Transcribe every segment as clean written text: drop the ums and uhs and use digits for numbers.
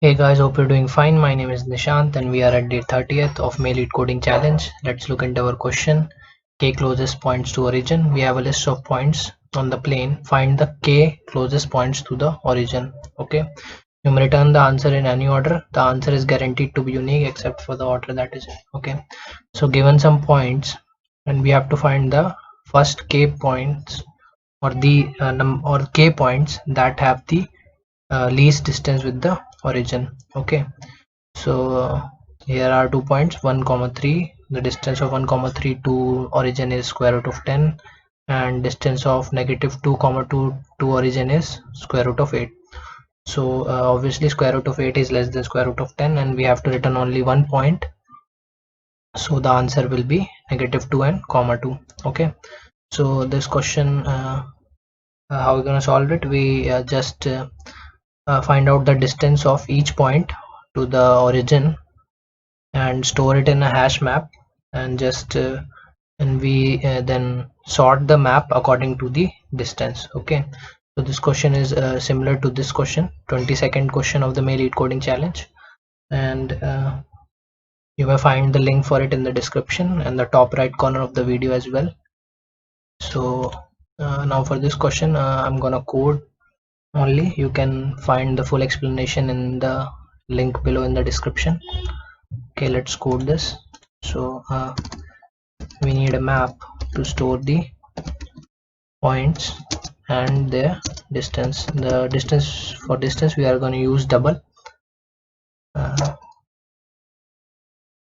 Hey guys, hope you're doing fine. My name is Nishant and we are at day 30th of May Lead Coding Challenge. Let's look into our question. K closest points to origin. We have a list of points on the plane. Find the K closest points to the origin. Okay. You may return the answer in any order. The answer is guaranteed to be unique except for the order that is in. Okay. So given some points and we have to find the first K points or the or K points that have the least distance with the origin. Okay, so here are 2 points 1 comma 3. The distance of 1 comma 3 to origin is square root of 10, and distance of negative 2 comma 2 to origin is square root of 8. So obviously square root of 8 is less than square root of 10 and we have to return only 1 point, so the answer will be negative 2 and comma 2. Okay, so this question how we're gonna solve it, we just find out the distance of each point to the origin and store it in a hash map, and just and we then sort the map according to the distance. Okay, so this question is similar to this question, 22nd question of the May Lead Coding Challenge, and you may find the link for it in the description and the top right corner of the video as well. So now for this question I'm gonna code only. You can find the full explanation in the link below in the description. Okay, let's code this. So we need a map to store the points and their distance. The distance, for distance we are going to use double.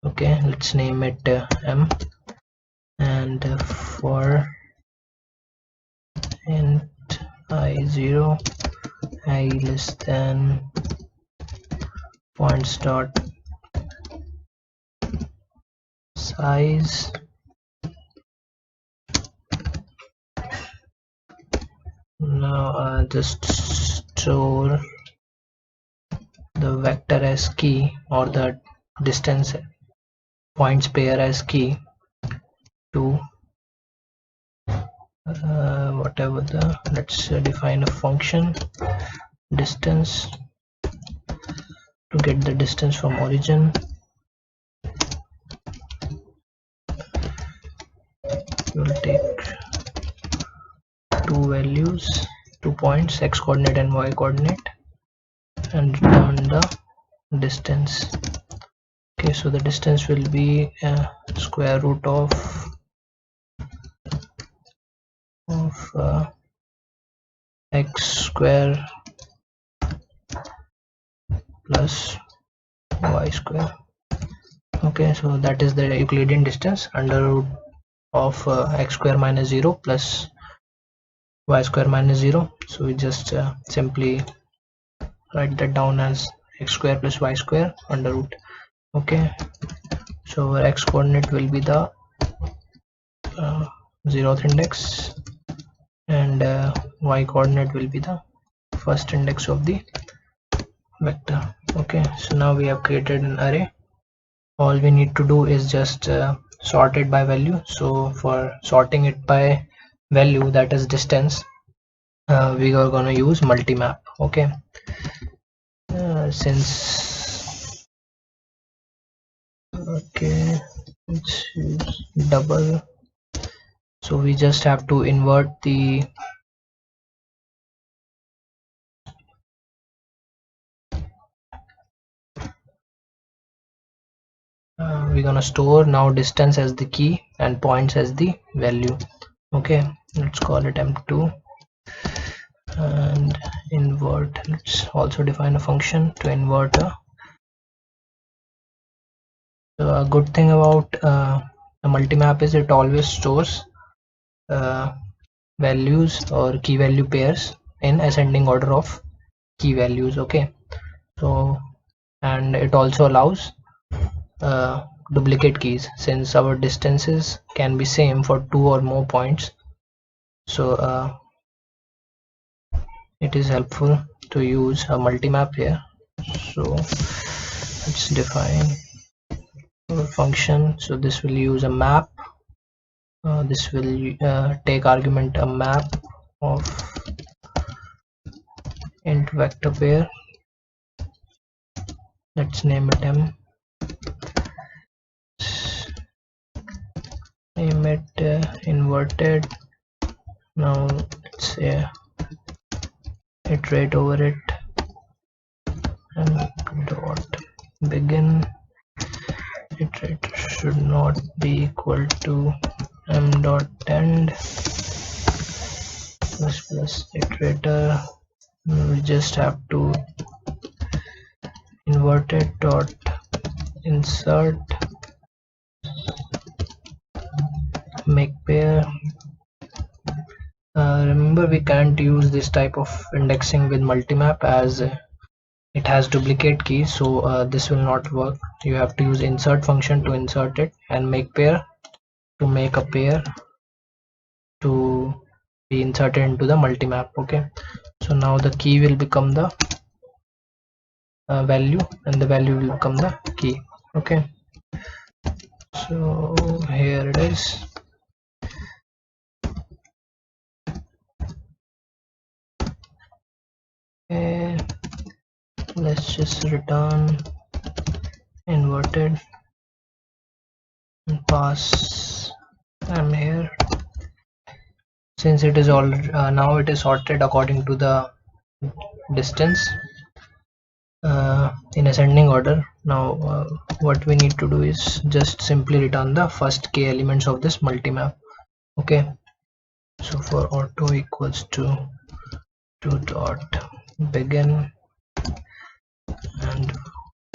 Okay, let's name it m, and for int I0 I less than points dot size now just store the vector as key or the distance points pair as key to whatever the, let's define a function distance to get the distance from origin. We'll take two values, 2 points, x coordinate and y coordinate, and return the distance. Okay, so the distance will be square root of x square plus y square. Okay, so that is the Euclidean distance, under root of x square minus 0 plus y square minus 0. So we just simply write that down as x square plus y square under root. Okay, so our x coordinate will be the 0th index and y coordinate will be the first index of the vector. Okay, so now we have created an array. All we need to do is just sort it by value. So for sorting it by value, that is distance, we are going to use multi-map. Okay, since okay, let's use double, so we just have to invert the we're gonna store now distance as the key and points as the value. Okay, let's call it m2 and invert. Let's also define a function to invert a good thing about a multi-map is it always stores values or key value pairs in ascending order of key values. Okay, so and it also allows duplicate keys since our distances can be same for 2 or more points. So it is helpful to use a multi-map here. So let's define a function. So this will use a map. This will take argument a map of int vector pair Let's name it M. Name it inverted. Now let's say iterate over it, and dot begin iterator should not be equal to m dot end plus iterator. We just have to inverted dot insert make pair. Remember, we can't use this type of indexing with multimap as it has duplicate keys, so this will not work. You have to use insert function to insert it and make pair to make a pair to be inserted into the multimap. Okay, so now the key will become the value and the value will become the key. Okay, so here it is. Okay, let's just return inverted and pass M here. Since it is all now it is sorted according to the distance in ascending order. Now what we need to do is just simply return the first k elements of this multimap. Okay, so for auto equals to dot begin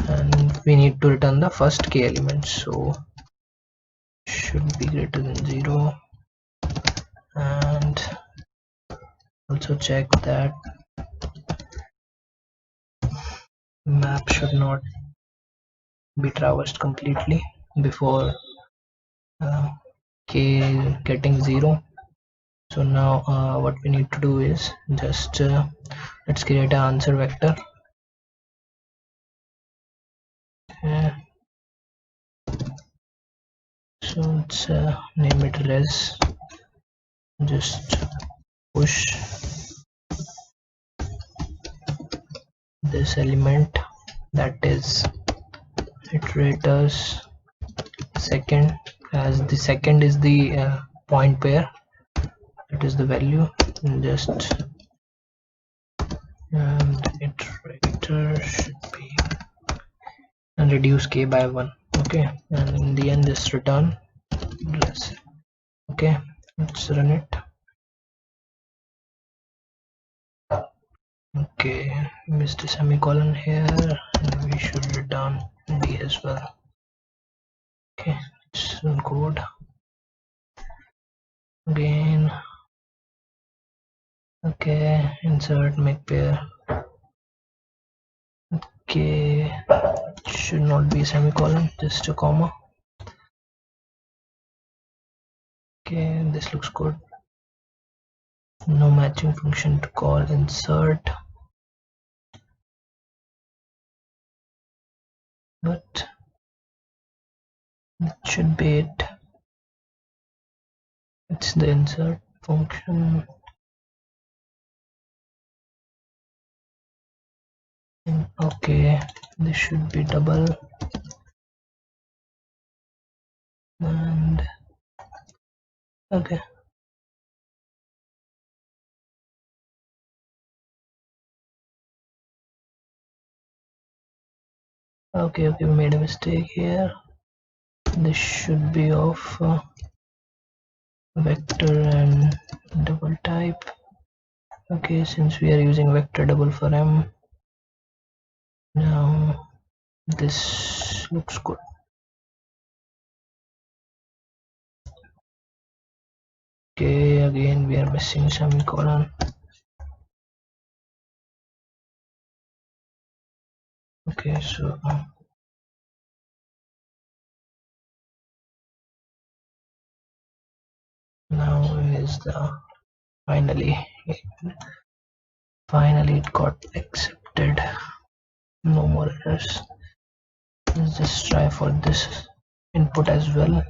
and we need to return the first k elements, so should be greater than 0, and also check that map should not be traversed completely before k getting 0. So now what we need to do is just let's create an answer vector. So let's name it res. Just push this element, that is iterators second, as the second is the point pair, it is the value, and just and iterator should be and reduce k by 1. Okay, and in the end just return res. Okay, let's run it. Okay, missed a semicolon here, and we should return d as well. Okay, let's run code again. Okay, insert make pair. Okay, should not be a semicolon, just a comma. Okay, this looks good. No matching function to call, insert, but that should be it. It's the insert function. Okay, this should be double, and okay. Okay, we made a mistake here. This should be of vector and double type. Okay, since we are using vector double for m, now this looks good. Okay, again we are missing semicolon. Okay, so now is the finally it got accepted. No more errors. Let's just try for this input as well.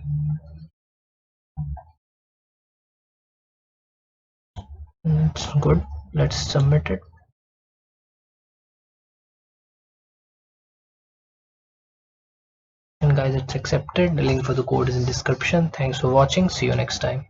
It's good. Let's submit it. guys, it's accepted. The link for the code is in description. Thanks for watching. See you next time.